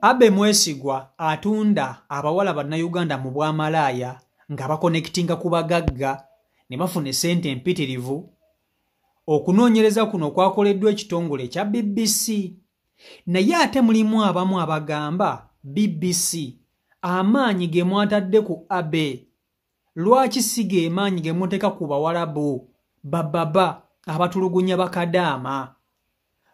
Abe Mwesigwa atunda abawala bannayuganda mu bwamalaaya nga bakonekitinga ku bagagga ne bafuna sente empitirivu. Okunoonyereza kuno kwakoleddwa ekitongole kya BBC. Naye ate mulimu abamu abagamba BBC amaanyi ge mwatadde ku Abe. Lwaki si ge maanyi ge muteeka ku bawalabu bababa abatulugunya bakadaama?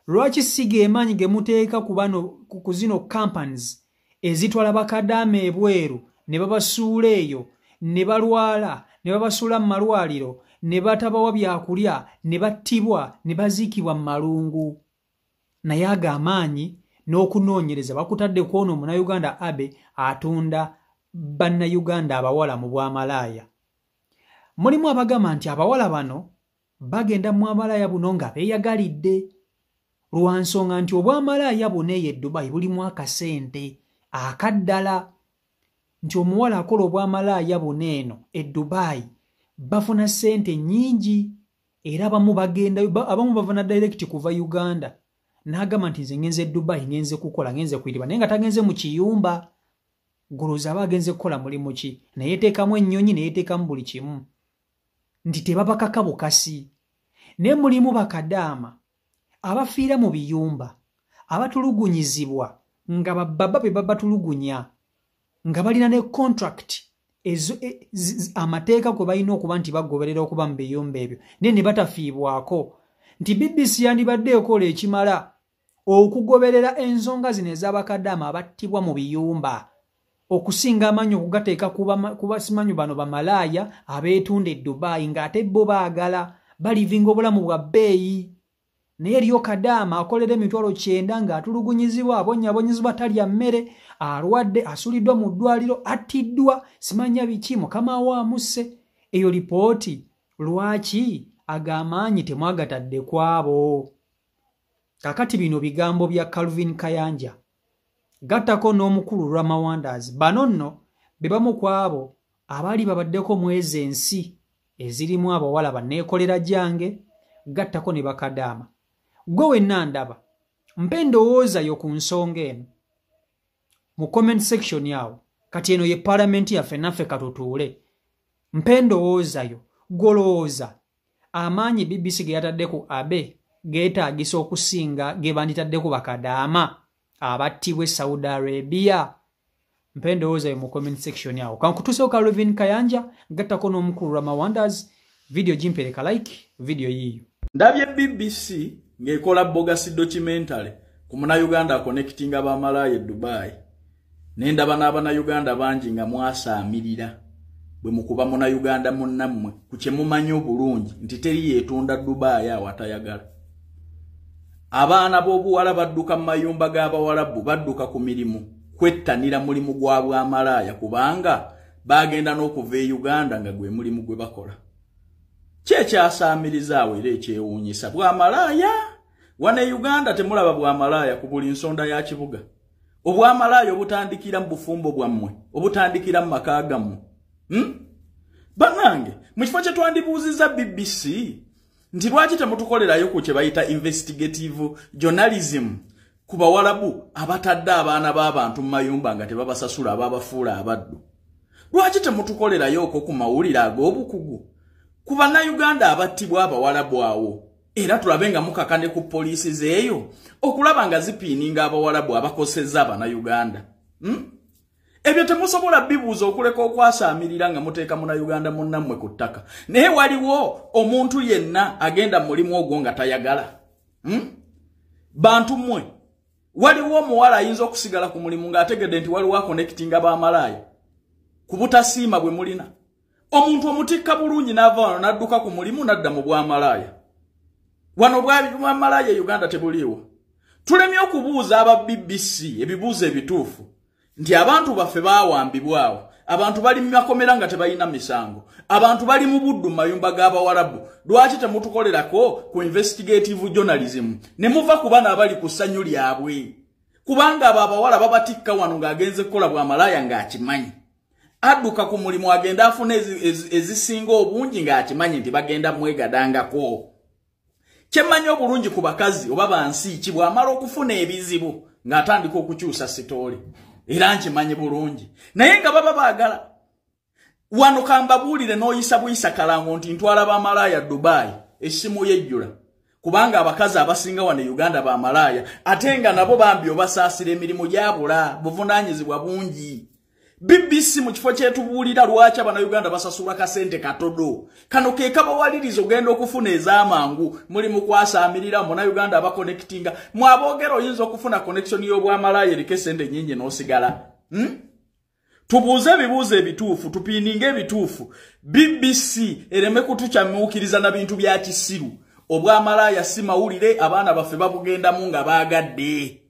Lwaki si ge maanyi ge muteeka ku zino companies ezitwala bakadaama ebweru ne babasuula eyo ne balwala ne babasuula mu malwaliro ne batabawa byakulya ne battibwa ne baziikibwa mu malungu? Naye ago amaanyi n'okunoonyereza bakutadde ku ono Munnayuganda Abe atunda bannayuganda abawala mu bwamalaaya. Mulimu abagamba nti abawala bano bagenda mu bwamalaaya buno nga beeyagalidde lwa nsonga nti obwamalaaya buno eyo e Dubai bulimu akasente akaddala, nti omuwala akola obwamalaaya buno eno e Dubai bafuna sente nnyingi era abamu bavuna direct kuva Uganda. N'agamba nti nze ngenze Dubai ngenze kukola ngenze kuyitibwa naye nga tagenze mu kiyumba. Goloza aba agenze kukola mulimu ki? Naye yeteekamu ennyonyi ne yeteekamu buli kimu. Nti tebabakaka bukasi. Ne mulimu bakadaama abafiira mu biyumba abatulugunyizibwa nga bababa be babatulugunya nga balina ne contract amateeka kwe balina okuba nti bagoberera okuba mu biyumba ebyo naye ne batafiibwako. Nti BBC yandibadde ekola ekimala okugoberera ensonga zino ez'abakadaama abattibwa mu biyumba okusinga amanyi okugateeka kuba simanyu bano bamalaaya abeetunda e Dubai ng'ate bo baagala balivinga obulamu bwa bbeeyi. Naye eriyo kadaama akolera emitwalo 9 ng'atulugunyizibwa abonyabonyezibwa talya mmere alwadde asuliddwa mu ddwaliro attiddwa simanya biki mukama we amusse. Eyo lipooti lwaki agamaanyi temwagatadde kwabo? Kakati bino bigambo bya Calvin Kayanja gattako n'omukulu Rama Wonders. Bano nno be bamu kwabo abaali babaddeko mwezi ensi ezirimu abawala banneekolera gyange gattako ne bakadaama. Gwe wenna ndaba mpe ndowooza yo ku nsonga eno mu comment section yawo. Kati eno ye parliament yaffe naffe katutuule. Mpe ndowooza yo golowooza amaanyi BBC ge yatadde ku Abe geetaagisa okusinga ge banditadde ku bakadaama abattibwa Saudi Arabia? Mpe ndowooza yo mu comment section yawo. Kankutuseeko Calvin Kayanja gattako n'omukulu Rama Wonders. Video jimpereka like video yiyo. Ndabye BBC ng'ekola bogus documentary ku Munnayuganda connectinga bamalaaya e Dubai. Nendaba n'Abannayuganda bangi nga mwasaamirira bwe mukuba Munnayuganda munnammwe ku kye mumanyi obulungi nti teri yeetunda Dubai awatayagala. Abaana b'obuwala badduka mu mayumba g'Abawalabu badduka ku mirimu kwettanira mulimu gwa bwamalaaya kubanga bagenda n'okuva e Uganda nga gwe mulimu gwe bakola. Kyekyasaamirizaawo era ekyewuunyisa bwamalaaya. Wane Uganda temulaba bwamalaaya ku buli nsonda ya kibuga. Obwamalaaya obutandikira mu bufumbo bwammwe, obutandikira mu maka gammwe. Bannange, mu kifo kye twandibuuzizza BBC nti lwaki temutukolerayo ku kye bayita investigative journalism ku bawalabu abatadde abaana b'abantu mu mayumba nga tebabasasula ababafuula abaddu? Lwaki temutukolerayo okwo ku mawulire ag'obukugu ku Bannayuganda abattibwa abawalabu awo? Era tulabe nga mukakane ku poliisi zeeyo okulaba nga zipiininga abawalabu abakosezza Abannayuganda. Ebyo temusobola bibuuza okuleka okwasaamirira nga muteeka Munnayuganda munnammwe ku ttaka. Naye waliwo omuntu yenna agenda mulimu ogwo nga tayagala? Bantu mmwe, waliwo omuwala ayinza okusigala ku mulimu ng'ategedde nti waliwo akonekitinga bamalaaya ku butasiima bwe mulina? Omuntu omutikka bulungi n'ava wano n'adduka ku mulimu n'adda mu bwamalaaya. Wano bwamalaaya Uganda tebuliiwo. Tulemye okubuuza aba BBC ebibuuzo ebituufu nti abantu baffe baawambibwawo, abantu bali mu makomera nga tebalina misango, abantu bali mu buddu mu mayumba g'Abawalabu. Lwaki temutukolerako ku investigative journalism ne muva ku bana abali ku ssanyu lyabwe? Kubanga abo abawala babatikka wano ng'agenze kukola bwamalaaya ng'akimanyi. Adduka ku mulimu agenda afuna ezisinga obungi ng'akimanyi nti bagenda mwegadangako. Kyemanyi obulungi ku bakazi oba bansi ki bw'amala okufuna ebizibu ng'atandika okukyusa sitoole era nkimanyi bulungi naye nga baba baagala wano kambabuulire n'oyisa buyisa kalango nti ntwala bamalaaya Dubai essimu yejjula kubanga abakazi abasinga wano Uganda bamalaaya ate nga nabo bambi obasaasira emirimu gyabula buvunaanyizibwa bungi BBC mu kifo kyetubuulira lwaki Abannayuganda basasula kasente katodo kano ke kabawaliriza ogenda okufuna ez'amangu muli mu kwasaamirira Munnayuganda abakonectinga mwaboogera oyinza okufuna connection y'obwamalaaya eriko esente nnyingi n'osigala tubuuze ebibuuzo ebituufu tupiininga ebituufu BBC ereme kutukyamuukiriza na bintu bya kisiru obwamalaaya si mawulire abaana baffe babugendamu nga baagadde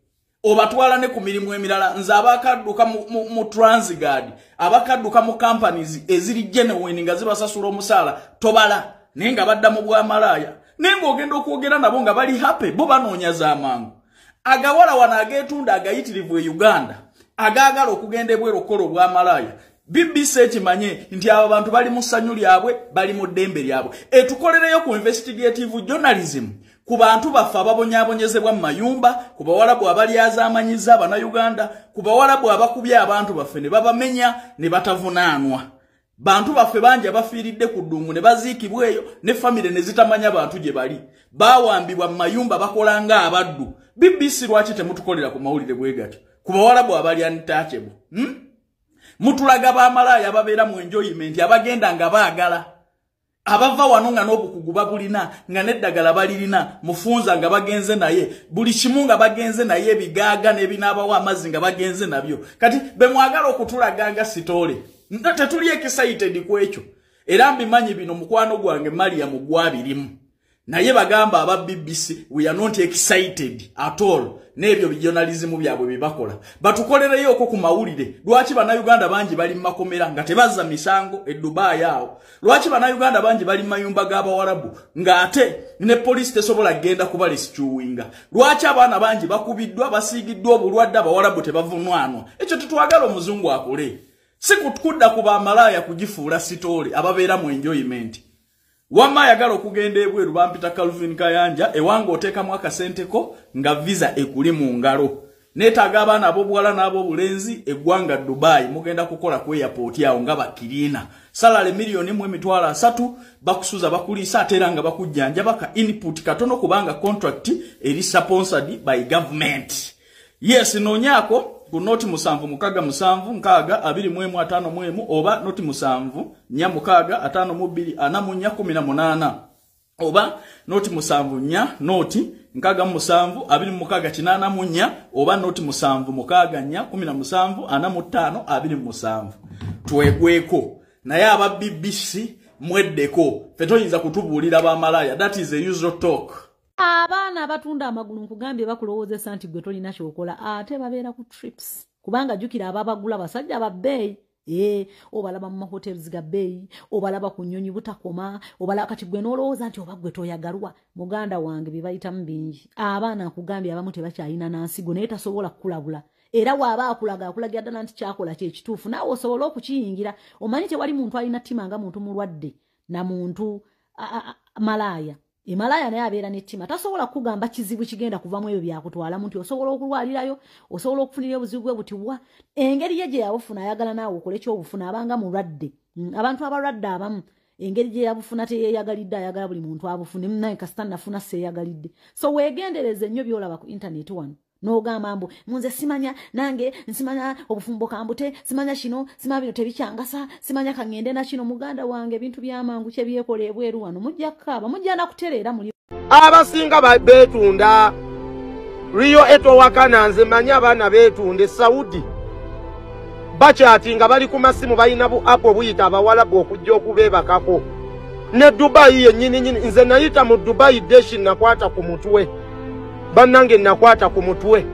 obatwala ne ku mirimu emirala nze abakadduka mu Transguard abakadduka mu companies eziri genuine nga zibasasula omusaala tobala naye nga badda mu bwamalaaya naye ng'ogenda okwogera nabo nga bali happy bo banoonya z'amangu agawala wano ageetunda agayitirivu e Uganda agaagala okugenda ebweru okukola obwamalaaya BBC ekimanye nti abo bantu bali mu ssanyu lyabwe bali mu ddembe lyabwe etukolereyo ku investigative journalism ku bantu baffe ababonyaabonyezebwa mu mayumba ku bawalabu abalyazamanyiza Abannayuganda ku bawalabu abakubye abantu baffe ne babamenya ne batavunaanwa bantu baffe bangi abafiiridde ku ddungu ne baziikibwa eyo ne famire ne zitamanya bantu gye bali baawambibwa mu mayumba bakola nga abaddu BBC lwaki temutukolera ku mawulire bwe gatyo ku bawalabu abali untouchable mutulaga bamalaaya ababeera mu enjoyment abagenda nga baagala abava wano nga n'obukugu babulina nga n'eddagala balirina mufunza nga bagenze naye buli kimu nga bagenze naye ebigaaga n'ebinaabawo amazzi nga bagenze nabyo kati be mwagala okutulaga nga sitoole tetuli excited ku ekyo era mbimanyi bino mukwano gwange Mariam gwabirimu naye bagamba aba BBC we are not excited at all n'ebyo journalism byabwe bibakola batukolereyo okwo ku mawulire lwaki Bannayuganda bangi bali mu makomera nga tebazza misango e Dubai awo lwaki Bannayuganda bangi bali mu mayumba g'Abawarabu ng'ate ne police tesobola genda kuba rescuinga lwaki abaana bangi bakubiddwa basiigiddwa obulwadde Abawarabu tebavunwanwa ekyo tutwagala omuzungu akole si kudda ku bamalaaya kugifuula sitoole ababeera mu enjoyment wama yagala okugenda ebweru bampita Calvin Kayanja ewange oteekamu akasenteko nga visa ekuli mu ngalo neetaaga abaana ab'obuwala n'ab'obulenzi eggwanga Dubai mugenda kukola ku airport yawo nga bakiriina salale milioni 1.3 bakusuza bakuliisa ate era nga bakujjanja baka input katono kubanga contract eri sponsored by government yes noonyako ku noti 7-7-7-6-2-1-5 oba noti 7-6-5-2-4-18 oba noti 7 noti 6-7-2-6-8 oba noti 7-6-4-17-45 twegweko naye aba BBC mweddeko fetoyinza kutubuulira bamalaaya that is a usual talk abaana abatunda amagulu nkugambye bakulowoozesa nti gwe tolina kyokola ate babeera ku trips kubanga jjukira ababagula basajja ba bbeeyi obalaba mu mahotels ga bbeeyi obalaba ku nnyonyi butakoma obalaba kati gwe n'olowooza nti oba gwe toyagalwa muganda wange bye bayitamu bingi abaana nkugambye abamu tebakyalina nansigo naye tasobola kukulabula era waaba akulaga ddala nti kyakola kyekituufu naawe osobola okukiyingira omanyi tewali muntu alina ttima nga muntu mulwadde na muntu malaaya Malaya naye abeera n'ettima tasobola kugamba kizibu kigenda kuva mu ebyo byakutwala muntu osobola okulwalirayo osobola okufunira obuzibu bwe butiwa engeri ye gye yabufuna ayagala naawe okole kyobufuna abanga mulwadde abantu abalwadde abamu engeri gye yabufuna teyeyagalidde ayagala buli muntu abufune naye kasita nafuna seeyagalidde so weegendereze nnyo byolaba ku internet wano n'ogamba mbu nze simanya nange nsimanya obufumbo kambute simanya kino simanya bino tebikyangasa simanya kangende na kino muganda wange ebintu by'amangu kye byekola ebweru wano mujja kkaaba mujja nakutereera muli abasinga beetunda Rio eto wakana nze manya abaana beetunde Saudi bakyati nga bali ku masimu balina bu apo buyita abawalabu okujja okubeebakako ne Dubai yennyini nze nayita mu Dubai deshi nakwata ku mutwe bannange nakwata ku mutwe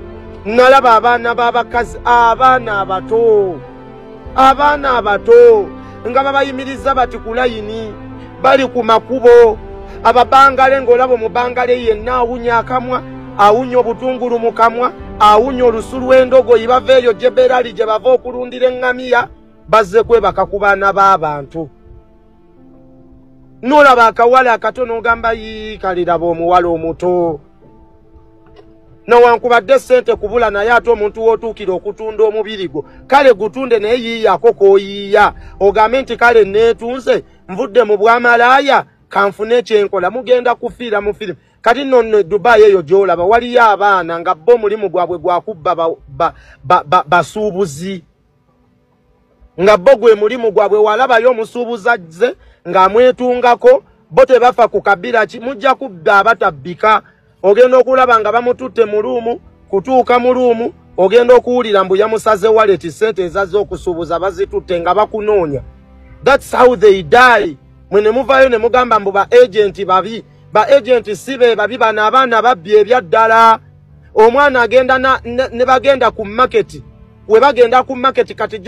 nalaba abaana b'abakazi abaana abato nga babayimiriza bati ku layini bali ku makubo ababangale ng'olaba omubangale yenna awunya akamwa awunya obutungulu mu kamwa awunya olusu lw'endogoyi bava eyo Jeberali gye bava okulundira eŋŋamiya bazze kwebaka ku baana b'abantu n'olaba akawala akatono ogamba yiikaliraba omuwala omuto newankubadde ssente kubula naye ate omuntu w'otuukira okutunda omubiri gwo kale gutunde naye yiiyako k'oyiiya ogambe nti kale neetunze nvudde mu bwamalaaya kanfune ekyenkola mugenda kufiira mu firimu kati nno Dubai eyo gy'olaba waliyo abaana nga bo mulimu gwabwe gwakubba basuubuzi nga bo gwe mulimu gwabwe walabayo omusuubuzi azze ng'amwetungako bo tebafa ku kabira ki mujja kubba abatabbika ogenda okulaba nga bamututte mu luumu kutuuka mu luumu ogenda okuwulira mbu yamusaze waleti ssente ezazze okusuubuza bazitutte nga bakunoonya. That's how they die. Mwene muvayo ne mugamba mbu ba agenti babi ba agenti si be babi bano abaana babbi ebyaddala omwana agenda ne bagenda ku market we bagenda ku market kati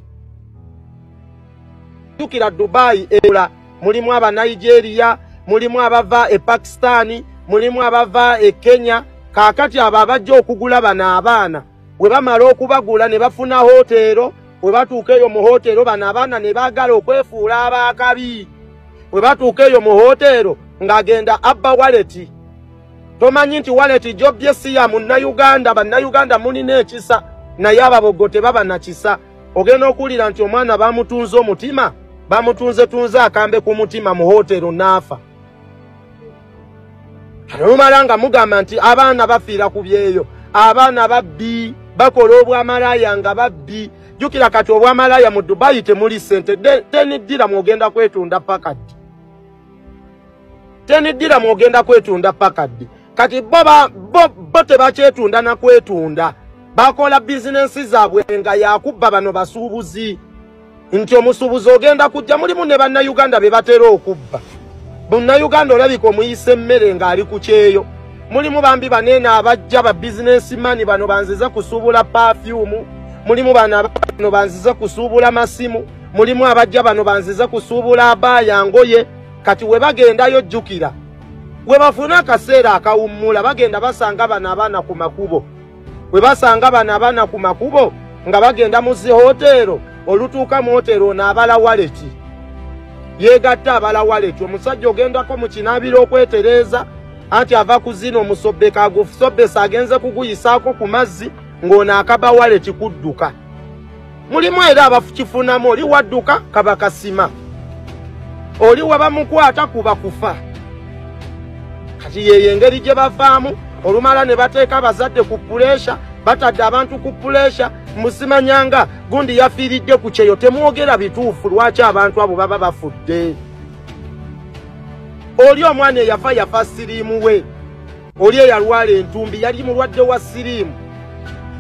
jukira Dubai era mulimu aba Nigeria mulimu abava e Pakistani mulimu abava e Kenya kakati ababajja okugula bana abaana we bamala okubagula ne bafuna hotero we batuuka eyo mu hotero bana abaana ne bagala okwefuula abakabi we batuuka eyo mu hotero ngagenda abba wallet tomanyi nti wallet jobye siya munnayuganda bannayuganda mulina ekisa naye ababogote baba na kisa ogenda okulira nti omwana bamutunze omutima bamutunze tunze akambe ku mutima mu hotero naafa Rumalanga mugamba nti abaana bafiira ku byeyo abaana babbi bakola obwamalaaya nga babbi jukira kati obwamalaaya mu Dubai temuli ssente tenidira mwogenda kwetunda pakati tenidira mwogenda kwetunda pakati kati bo tebakyetunda na kwetunda bakola bizinensi zaabwe nga yakubba bano basuubuzi nti omusuubuzi ogenda kujja mulimu ne bannayuganda be batera okubba Munnayuganda olabika omuyise emmere ng'ali ku kyeyo mulimu bambi banene abajja ba bizinensi mani bano banziza kusuubula perfume mulimu bano banziza kusuubula masimu mulimu abajja bano banziza kusuubula abaaya ngoye kati we bagendayo jjukira we bafuna akaseera akawummula bagenda basanga bano abaana ku makubo we basanga bano abaana ku makubo nga bagenda mu zi hotero olutuuka mu hotero n'abala waleti yegatta abala waleti omusajja ogendako mu kinaabiro okwetereeza anti ava kuzina omusobbe kagusobesa agenze kuguyisaako ku mazzi ng'ono akaba waleti kudduka mulimu era abakifunamu oli wadduka kaba kasima oli we bamukwata kuba kufa kati yeyo engeri gye bavaamu olumala ne bateeka abazadde ku puleesha batadde abantu ku puleesha musimanyanga gundi yafiiridde ku kyeyo temwogera bituufu lwaki abantu abo baba bafudde oli omwana yafa siriimu we oli eyalwala entumbi yali mulwadde wa siriimu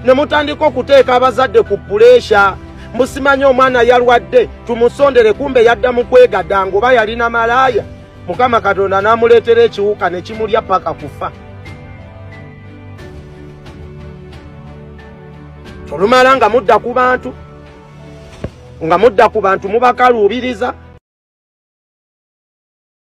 ne mutandika okuteeka abazadde ku puleesha musimanya omwana yalwadde tumusondere kumbe yadda mu kwegadda ngoba yalina malaaya Mukama Katonda n'amuleetera ekiwuka ne kimulya paka kufa olumala nga mudda ku bantu mubakaluubiriza